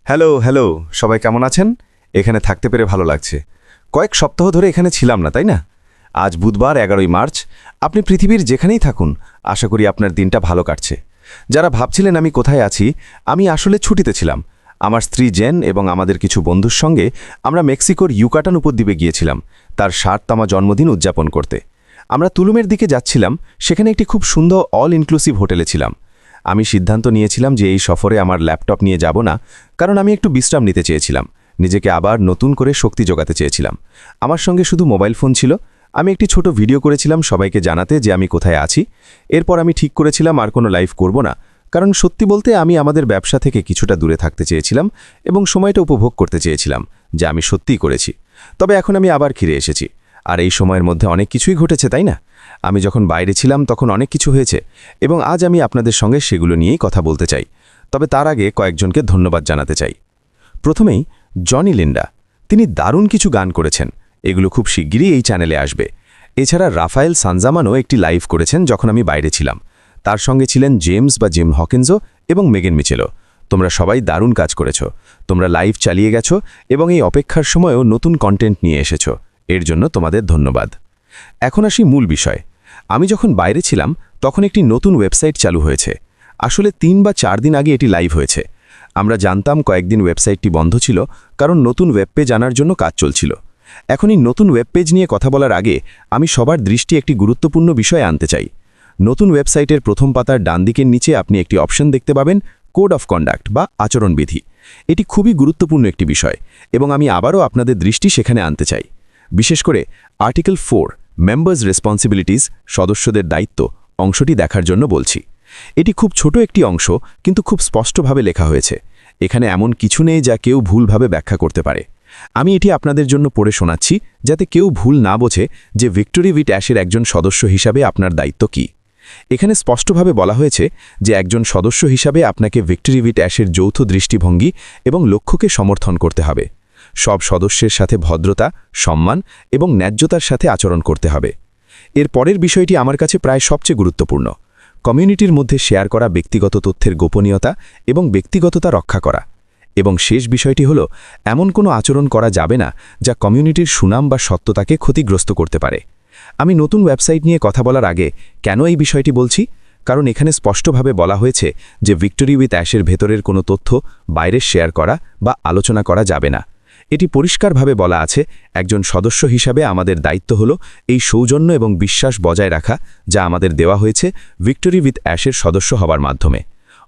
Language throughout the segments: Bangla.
হ্যালো হ্যালো, সবাই কেমন আছেন? এখানে থাকতে পেরে ভালো লাগছে। কয়েক সপ্তাহ ধরে এখানে ছিলাম না, তাই না? আজ বুধবার 11ই মার্চ। আপনি পৃথিবীর যেখানেই থাকুন, আশা করি আপনার দিনটা ভালো কাটছে। যারা ভাবছিলেন আমি কোথায় আছি, আমি আসলে ছুটিতে ছিলাম। আমার স্ত্রী জেন এবং আমাদের কিছু বন্ধুর সঙ্গে আমরা মেক্সিকোর ইউকাটান উপদ্বীপে গিয়েছিলাম তার 60তম জন্মদিন উদযাপন করতে। আমরা তুলুমের দিকে যাচ্ছিলাম, সেখানে একটি খুব সুন্দর অল ইনক্লুসিভ হোটেলে ছিলাম। আমি সিদ্ধান্ত নিয়েছিলাম যে এই সফরে আমার ল্যাপটপ নিয়ে যাব না, কারণ আমি একটু বিশ্রাম নিতে চেয়েছিলাম, নিজেকে আবার নতুন করে শক্তি জোগাতে চেয়েছিলাম। আমার সঙ্গে শুধু মোবাইল ফোন ছিল। আমি একটি ছোট ভিডিও করেছিলাম সবাইকে জানাতে যে আমি কোথায় আছি। এরপর আমি ঠিক করেছিলাম আর কোনো লাইভ করব না, কারণ সত্যি বলতে আমি আমাদের ব্যবসা থেকে কিছুটা দূরে থাকতে চেয়েছিলাম এবং সময়টা উপভোগ করতে চেয়েছিলাম, যা আমি সত্যিই করেছি। তবে এখন আমি আবার ফিরে এসেছি, আর এই সময়ের মধ্যে অনেক কিছুই ঘটেছে, তাই না? আমি যখন বাইরে ছিলাম তখন অনেক কিছু হয়েছে এবং আজ আমি আপনাদের সঙ্গে সেগুলো নিয়েই কথা বলতে চাই। তবে তার আগে কয়েকজনকে ধন্যবাদ জানাতে চাই। প্রথমেই জনি লিন্ডা, তিনি দারুণ কিছু গান করেছেন, এগুলো খুব শিগগিরই এই চ্যানেলে আসবে। এছাড়া রাফায়েল সানজামানও একটি লাইভ করেছেন যখন আমি বাইরে ছিলাম। তার সঙ্গে ছিলেন জেমস বা জিম হকিন্সও এবং মেগেন মিচেলও। তোমরা সবাই দারুণ কাজ করেছ, তোমরা লাইভ চালিয়ে গেছো এবং এই অপেক্ষার সময়ও নতুন কন্টেন্ট নিয়ে এসেছো, এর জন্য তোমাদের ধন্যবাদ। এখন আসি মূল বিষয়। আমি যখন বাইরে ছিলাম তখন একটি নতুন ওয়েবসাইট চালু হয়েছে। আসলে 3 বা 4 দিন আগে এটি লাইভ হয়েছে। আমরা জানতাম কয়েকদিন ওয়েবসাইটটি বন্ধ ছিল, কারণ নতুন ওয়েব পেজ আনার জন্য কাজ চলছিল। এখন এই নতুন ওয়েব পেজ নিয়ে কথা বলার আগে আমি সবার দৃষ্টি একটি গুরুত্বপূর্ণ বিষয়ে আনতে চাই। নতুন ওয়েবসাইটের প্রথম পাতার ডান দিকের নিচে আপনি একটি অপশন দেখতে পাবেন, কোড অফ কন্ডাক্ট বা আচরণবিধি। এটি খুবই গুরুত্বপূর্ণ একটি বিষয় এবং আমি আবারও আপনাদের দৃষ্টি সেখানে আনতে চাই। বিশেষ করে আর্টিকেল 4 মেম্বার্স রেসপন্সিবিলিটিস, সদস্যদের দায়িত্ব অংশটি দেখার জন্য বলছি। এটি খুব ছোট একটি অংশ, কিন্তু খুব স্পষ্টভাবে লেখা হয়েছে। এখানে এমন কিছু নেই যা কেউ ভুলভাবে ব্যাখ্যা করতে পারে। আমি এটি আপনাদের জন্য পড়ে শোনাচ্ছি, যাতে কেউ ভুল না বোঝে যে ভিক্টোরি উইথ অ্যাশের একজন সদস্য হিসাবে আপনার দায়িত্ব কী। এখানে স্পষ্টভাবে বলা হয়েছে যে একজন সদস্য হিসাবে আপনাকে ভিক্টোরি উইথ অ্যাশের যৌথ দৃষ্টিভঙ্গি এবং লক্ষ্যকে সমর্থন করতে হবে। সব সদস্যের সাথে ভদ্রতা, সম্মান এবং ন্যায্যতার সাথে আচরণ করতে হবে। এর পরের বিষয়টি আমার কাছে প্রায় সবচেয়ে গুরুত্বপূর্ণ, কমিউনিটির মধ্যে শেয়ার করা ব্যক্তিগত তথ্যের গোপনীয়তা এবং ব্যক্তিগততা রক্ষা করা। এবং শেষ বিষয়টি হল, এমন কোনো আচরণ করা যাবে না যা কমিউনিটির সুনাম বা সত্যতাকে ক্ষতিগ্রস্ত করতে পারে। আমি নতুন ওয়েবসাইট নিয়ে কথা বলার আগে কেন এই বিষয়টি বলছি? কারণ এখানে স্পষ্টভাবে বলা হয়েছে যে ভিক্টোরি উইথ অ্যাশের ভেতরের কোনো তথ্য বাইরে শেয়ার করা বা আলোচনা করা যাবে না। এটি পরিষ্কারভাবে বলা আছে, একজন সদস্য হিসাবে আমাদের দায়িত্ব হল এই সৌজন্য এবং বিশ্বাস বজায় রাখা, যা আমাদের দেওয়া হয়েছে ভিক্টোরি উইথ অ্যাশের সদস্য হওয়ার মাধ্যমে।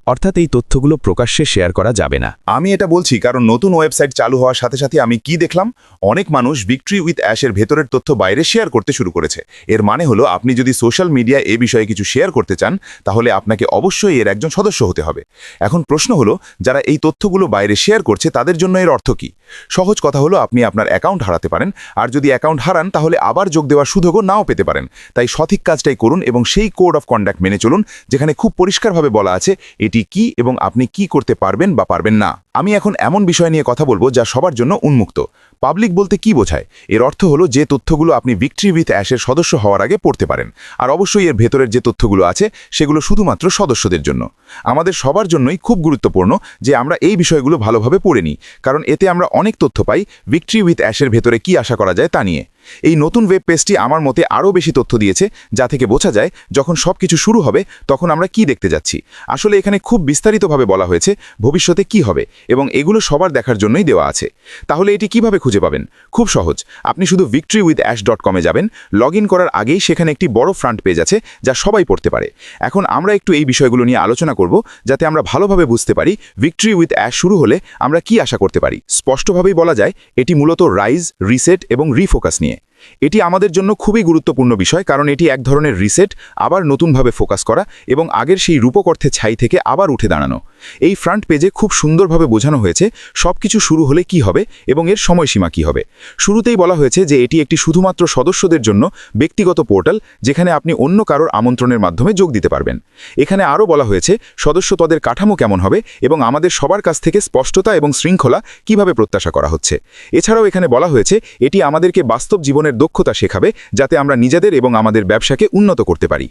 অর্থাৎ এই তথ্যগুলো প্রকাশ্যে শেয়ার করা যাবে না। আমি এটা বলছি কারণ নতুন ওয়েবসাইট চালু হওয়ার সাথে সাথে আমি কি দেখলাম, অনেক মানুষ ভিক্টোরি উইথ অ্যাশের ভেতরের তথ্য বাইরে শেয়ার করতে শুরু করেছে। এর মানে হলো, আপনি যদি সোশ্যাল মিডিয়ায় এ বিষয়ে কিছু শেয়ার করতে চান, তাহলে আপনাকে অবশ্যই এর একজন সদস্য হতে হবে। এখন প্রশ্ন হলো, যারা এই তথ্যগুলো বাইরে শেয়ার করছে তাদের জন্য এর অর্থ কী? সহজ কথা হলো, আপনি আপনার অ্যাকাউন্ট হারাতে পারেন, আর যদি অ্যাকাউন্ট হারান তাহলে আবার যোগ দেওয়ার সুযোগও নাও পেতে পারেন। তাই সঠিক কাজটাই করুন এবং সেই কোড অফ কন্ডাক্ট মেনে চলুন, যেখানে খুব পরিষ্কারভাবে বলা আছে এটি কি এবং আপনি কি করতে পারবেন বা পারবেন না। আমি এখন এমন বিষয় নিয়ে কথা বলবো যা সবার জন্য উন্মুক্ত। পাবলিক বলতে কি বোঝায়? এর অর্থ হলো যে তথ্যগুলো আপনি ভিক্টোরি উইথ অ্যাশের সদস্য হওয়ার আগে পড়তে পারেন। আর অবশ্যই এর ভেতরের যে তথ্যগুলো আছে সেগুলো শুধুমাত্র সদস্যদের জন্য। আমাদের সবার জন্যই খুব গুরুত্বপূর্ণ যে আমরা এই বিষয়গুলো ভালোভাবে পড়ে নিই, কারণ এতে আমরা অনেক তথ্য পাই ভিক্টোরি উইথ অ্যাশের ভেতরে কি আশা করা যায় তা নিয়ে। এই নতুন ওয়েব পেজটি আমার মতে আরও বেশি তথ্য দিয়েছে, যা থেকে বোঝা যায় যখন সব কিছু শুরু হবে তখন আমরা কি দেখতে যাচ্ছি। আসলে এখানে খুব বিস্তারিতভাবে বলা হয়েছে ভবিষ্যতে কি হবে, এবং এগুলো সবার দেখার জন্যই দেওয়া আছে। তাহলে এটি কিভাবে খুঁজে পাবেন? খুব সহজ। আপনি শুধু victory-with-ash.com-এ যাবেন। লগ ইন করার আগেই সেখানে একটি বড় ফ্রন্ট পেজ আছে যা সবাই পড়তে পারে। এখন আমরা একটু এই বিষয়গুলো নিয়ে আলোচনা করব, যাতে আমরা ভালোভাবে বুঝতে পারি ভিক্টোরি উইথ অ্যাশ শুরু হলে আমরা কি আশা করতে পারি। স্পষ্টভাবেই বলা যায় এটি মূলত রাইজ, রিসেট এবং রিফোকাস নিয়ে। এটি আমাদের জন্য খুবই গুরুত্বপূর্ণ বিষয়, কারণ এটি এক ধরনের রিসেট, আবার নতুনভাবে ফোকাস করা এবং আগের সেই রূপক অর্থে ছাই থেকে আবার উঠে দাঁড়ানো। এই ফ্রন্ট পেজে খুব সুন্দরভাবে বোঝানো হয়েছে সবকিছু শুরু হলে কি হবে এবং এর সময়সীমা কি হবে। শুরুতেই বলা হয়েছে যে এটি একটি শুধুমাত্র সদস্যদের জন্য ব্যক্তিগত পোর্টাল, যেখানে আপনি অন্য কারোর আমন্ত্রণের মাধ্যমে যোগ দিতে পারবেন। এখানে আরও বলা হয়েছে সদস্যপদের কাঠামো কেমন হবে এবং আমাদের সবার কাছ থেকে স্পষ্টতা এবং শৃঙ্খলা কিভাবে প্রত্যাশা করা হচ্ছে। এছাড়াও এখানে বলা হয়েছে এটি আমাদেরকে বাস্তব জীবনের দক্ষতা শেখাবে, যাতে আমরা নিজেদের এবং আমাদের ব্যবসাকে উন্নত করতে পারি।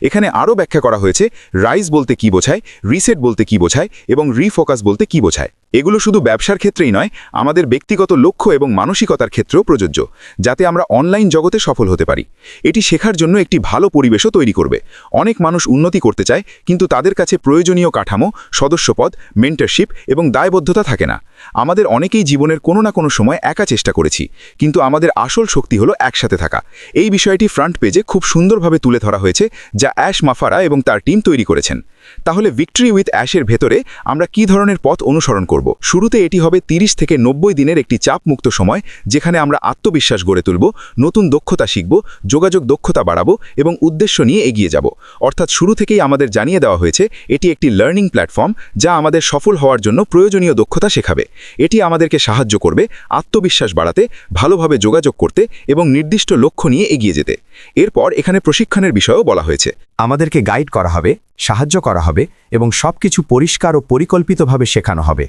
এখানে আরও ব্যাখ্যা করা হয়েছে রাইজ বলতে কি বোঝায়, রিসেট বলতে কি বোঝায় এবং রিফোকাস বলতে কি বোঝায়। এগুলো শুধু ব্যবসার ক্ষেত্রেই নয়, আমাদের ব্যক্তিগত লক্ষ্য এবং মানসিকতার ক্ষেত্রেও প্রযোজ্য, যাতে আমরা অনলাইন জগতে সফল হতে পারি। এটি শেখার জন্য একটি ভালো পরিবেশও তৈরি করবে। অনেক মানুষ উন্নতি করতে চায়, কিন্তু তাদের কাছে প্রয়োজনীয় কাঠামো, সদস্যপদ, মেন্টরশিপ এবং দায়বদ্ধতা থাকে না। আমাদের অনেকেই জীবনের কোনো না কোনো সময় একা চেষ্টা করেছি, কিন্তু আমাদের আসল শক্তি হলো একসাথে থাকা। এই বিষয়টি ফ্রন্ট পেজে খুব সুন্দরভাবে তুলে ধরা হয়েছে, যা অ্যাশ মাফারা এবং তার টিম তৈরি করেছেন। তাহলে ভিক্টরি উইথ অ্যাশের ভেতরে আমরা কি ধরনের পথ অনুসরণ করব? শুরুতে এটি হবে 30 থেকে 90 দিনের একটি চাপমুক্ত সময়, যেখানে আমরা আত্মবিশ্বাস গড়ে তুলব, নতুন দক্ষতা শিখব, যোগাযোগ দক্ষতা বাড়াবো এবং উদ্দেশ্য নিয়ে এগিয়ে যাব। অর্থাৎ শুরু থেকেই আমাদের জানিয়ে দেওয়া হয়েছে এটি একটি লার্নিং প্ল্যাটফর্ম, যা আমাদের সফল হওয়ার জন্য প্রয়োজনীয় দক্ষতা শেখাবে। এটি আমাদেরকে সাহায্য করবে আত্মবিশ্বাস বাড়াতে, ভালোভাবে যোগাযোগ করতে এবং নির্দিষ্ট লক্ষ্য নিয়ে এগিয়ে যেতে। এরপর এখানে প্রশিক্ষণের বিষয়েও বলা হয়েছে। আমাদেরকে গাইড করা হবে, সাহায্য করা হবে এবং সবকিছু পরিষ্কার ও পরিকল্পিতভাবে শেখানো হবে,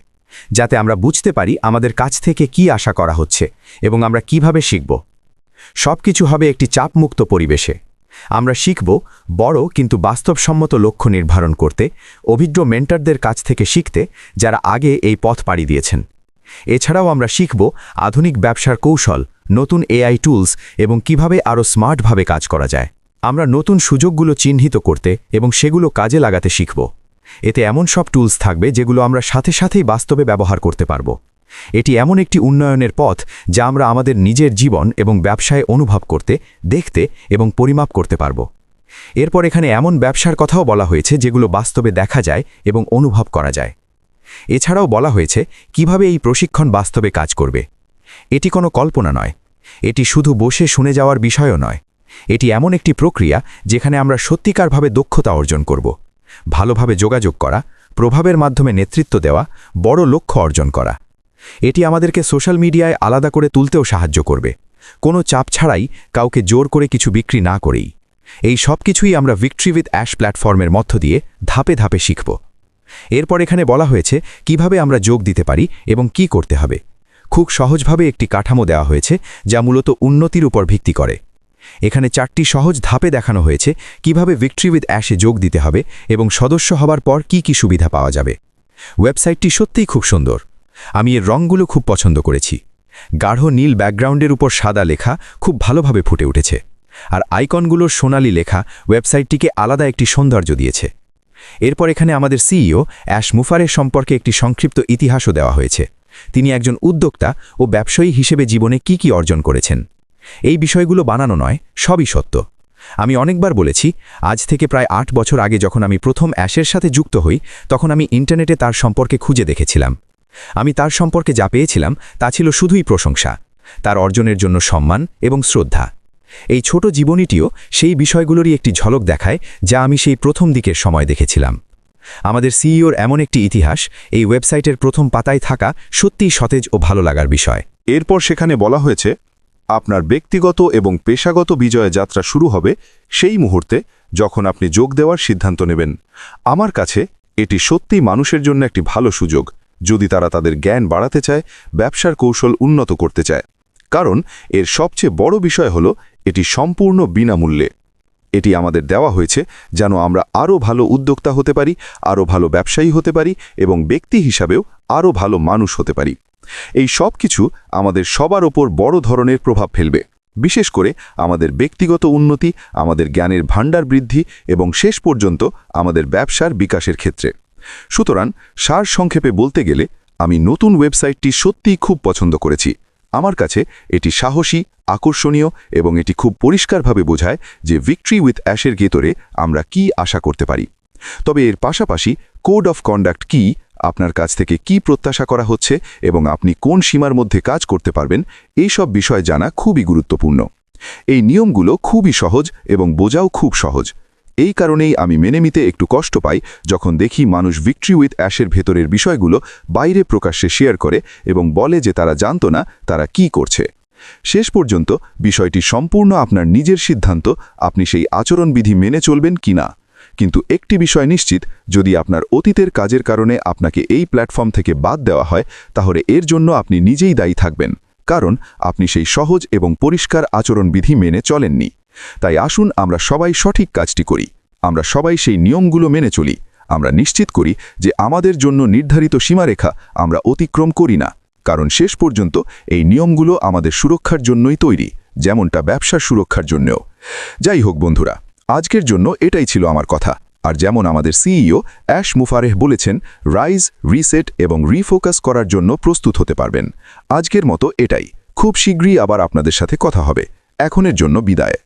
যাতে আমরা বুঝতে পারি আমাদের কাছ থেকে কি আশা করা হচ্ছে এবং আমরা কিভাবে শিখব। সবকিছু হবে একটি চাপমুক্ত পরিবেশে। আমরা শিখব বড় কিন্তু বাস্তবসম্মত লক্ষ্য নির্ধারণ করতে, অভিজ্ঞ মেন্টরদের কাছ থেকে শিখতে, যারা আগে এই পথ পাড়ি দিয়েছেন। এছাড়াও আমরা শিখব আধুনিক ব্যবসার কৌশল, নতুন এআই টুলস এবং কিভাবে আরও স্মার্টভাবে কাজ করা যায়। আমরা নতুন সুযোগগুলো চিহ্নিত করতে এবং সেগুলো কাজে লাগাতে শিখব। এতে এমন সব টুলস থাকবে যেগুলো আমরা সাথে সাথেই বাস্তবে ব্যবহার করতে পারব। এটি এমন একটি উন্নয়নের পথ যা আমরা আমাদের নিজের জীবন এবং ব্যবসায় অনুভব করতে, দেখতে এবং পরিমাপ করতে পারব। এরপর এখানে এমন ব্যবসার কথাও বলা হয়েছে যেগুলো বাস্তবে দেখা যায় এবং অনুভব করা যায়। এছাড়াও বলা হয়েছে কিভাবে এই প্রশিক্ষণ বাস্তবে কাজ করবে। এটি কোনো কল্পনা নয়, এটি শুধু বসে শুনে যাওয়ার বিষয়ও নয়। এটি এমন একটি প্রক্রিয়া যেখানে আমরা সত্যিকারভাবে দক্ষতা অর্জন করব, ভালোভাবে যোগাযোগ করা, প্রভাবের মাধ্যমে নেতৃত্ব দেওয়া, বড় লক্ষ্য অর্জন করা। এটি আমাদেরকে সোশ্যাল মিডিয়ায় আলাদা করে তুলতেও সাহায্য করবে, কোনো চাপ ছাড়াই, কাউকে জোর করে কিছু বিক্রি না করেই। এই সব কিছুই আমরা ভিক্টরি উইথ অ্যাশ প্ল্যাটফর্মের মধ্য দিয়ে ধাপে ধাপে শিখব। এরপর এখানে বলা হয়েছে কিভাবে আমরা যোগ দিতে পারি এবং কি করতে হবে। খুব সহজভাবে একটি কাঠামো দেওয়া হয়েছে যা মূলত উন্নতির উপর ভিত্তি করে। এখানে 4টি সহজ ধাপে দেখানো হয়েছে কিভাবে ভিক্টরি উইথ অ্যাশে যোগ দিতে হবে এবং সদস্য হবার পর কি কি সুবিধা পাওয়া যাবে। ওয়েবসাইটটি সত্যিই খুব সুন্দর। আমি এর রঙগুলো খুব পছন্দ করেছি। গাঢ় নীল ব্যাকগ্রাউন্ডের উপর সাদা লেখা খুব ভালোভাবে ফুটে উঠেছে, আর আইকনগুলোর সোনালি লেখা ওয়েবসাইটটিকে আলাদা একটি সৌন্দর্য দিয়েছে। এরপর এখানে আমাদের সিইও অ্যাশ মুফারের সম্পর্কে একটি সংক্ষিপ্ত ইতিহাসও দেওয়া হয়েছে। তিনি একজন উদ্যোক্তা ও ব্যবসায়ী হিসেবে জীবনে কি কি অর্জন করেছেন। এই বিষয়গুলো বানানো নয়, সবই সত্য। আমি অনেকবার বলেছি, আজ থেকে প্রায় 8 বছর আগে যখন আমি প্রথম অ্যাশের সাথে যুক্ত হই, তখন আমি ইন্টারনেটে তার সম্পর্কে খুঁজে দেখেছিলাম। আমি তার সম্পর্কে যা পেয়েছিলাম তা ছিল শুধুই প্রশংসা, তার অর্জনের জন্য সম্মান এবং শ্রদ্ধা। এই ছোট জীবনীটিও সেই বিষয়গুলোরই একটি ঝলক দেখায় যা আমি সেই প্রথম দিকের সময় দেখেছিলাম। আমাদের সিইওর এমন একটি ইতিহাস এই ওয়েবসাইটের প্রথম পাতায় থাকা সত্যিই সতেজ ও ভালো লাগার বিষয়। এরপর সেখানে বলা হয়েছে আপনার ব্যক্তিগত এবং পেশাগত বিজয় যাত্রা শুরু হবে সেই মুহূর্তে যখন আপনি যোগ দেওয়ার সিদ্ধান্ত নেবেন। আমার কাছে এটি সত্যিই মানুষের জন্য একটি ভালো সুযোগ, যদি তারা তাদের জ্ঞান বাড়াতে চায়, ব্যবসার কৌশল উন্নত করতে চায়। কারণ এর সবচেয়ে বড় বিষয় হলো এটি সম্পূর্ণ বিনামূল্যে। এটি আমাদের দেওয়া হয়েছে যেন আমরা আরও ভালো উদ্যোক্তা হতে পারি, আরও ভালো ব্যবসায়ী হতে পারি এবং ব্যক্তি হিসাবেও আরও ভালো মানুষ হতে পারি। এই সব কিছু আমাদের সবার ওপর বড় ধরনের প্রভাব ফেলবে, বিশেষ করে আমাদের ব্যক্তিগত উন্নতি, আমাদের জ্ঞানের ভাণ্ডার বৃদ্ধি এবং শেষ পর্যন্ত আমাদের ব্যবসার বিকাশের ক্ষেত্রে। সুতরাং সারসংক্ষেপে বলতে গেলে আমি নতুন ওয়েবসাইটটি সত্যিই খুব পছন্দ করেছি। আমার কাছে এটি সাহসী, আকর্ষণীয় এবং এটি খুব পরিষ্কারভাবে বোঝায় যে ভিক্টরি উইথ অ্যাশের ভেতরে আমরা কি আশা করতে পারি। তবে এর পাশাপাশি কোড অফ কন্ডাক্ট কি, আপনার কাছ থেকে কি প্রত্যাশা করা হচ্ছে এবং আপনি কোন সীমার মধ্যে কাজ করতে পারবেন, এই সব বিষয় জানা খুবই গুরুত্বপূর্ণ। এই নিয়মগুলো খুবই সহজ এবং বোঝাও খুব সহজ। এই কারণেই আমি মেনে নিতে একটু কষ্ট পাই যখন দেখি মানুষ ভিক্টরি উইথ অ্যাশের ভেতরের বিষয়গুলো বাইরে প্রকাশ্যে শেয়ার করে এবং বলে যে তারা জানত না তারা কি করছে। শেষ পর্যন্ত বিষয়টি সম্পূর্ণ আপনার নিজের সিদ্ধান্ত, আপনি সেই আচরণবিধি মেনে চলবেন কিনা। কিন্তু একটি বিষয় নিশ্চিত, যদি আপনার অতীতের কাজের কারণে আপনাকে এই প্ল্যাটফর্ম থেকে বাদ দেওয়া হয়, তাহলে এর জন্য আপনি নিজেই দায়ী থাকবেন, কারণ আপনি সেই সহজ এবং পরিষ্কার আচরণবিধি মেনে চলেননি। তাই আসুন আমরা সবাই সঠিক কাজটি করি, আমরা সবাই সেই নিয়মগুলো মেনে চলি, আমরা নিশ্চিত করি যে আমাদের জন্য নির্ধারিত সীমারেখা আমরা অতিক্রম করি না, কারণ শেষ পর্যন্ত এই নিয়মগুলো আমাদের সুরক্ষার জন্যই তৈরি, যেমনটা ব্যবসার সুরক্ষার জন্যও। যাই হোক বন্ধুরা, আজকের জন্য এটাই ছিল আমার কথা। আর যেমন আমাদের সিইও অ্যাশ মুফারেহ বলেছেন, রাইজ, রিসেট এবং রিফোকাস করার জন্য প্রস্তুত হতে পারবেন। আজকের মতো এটাই। খুব শীঘ্রই আবার আপনাদের সাথে কথা হবে। এখনের জন্য বিদায়।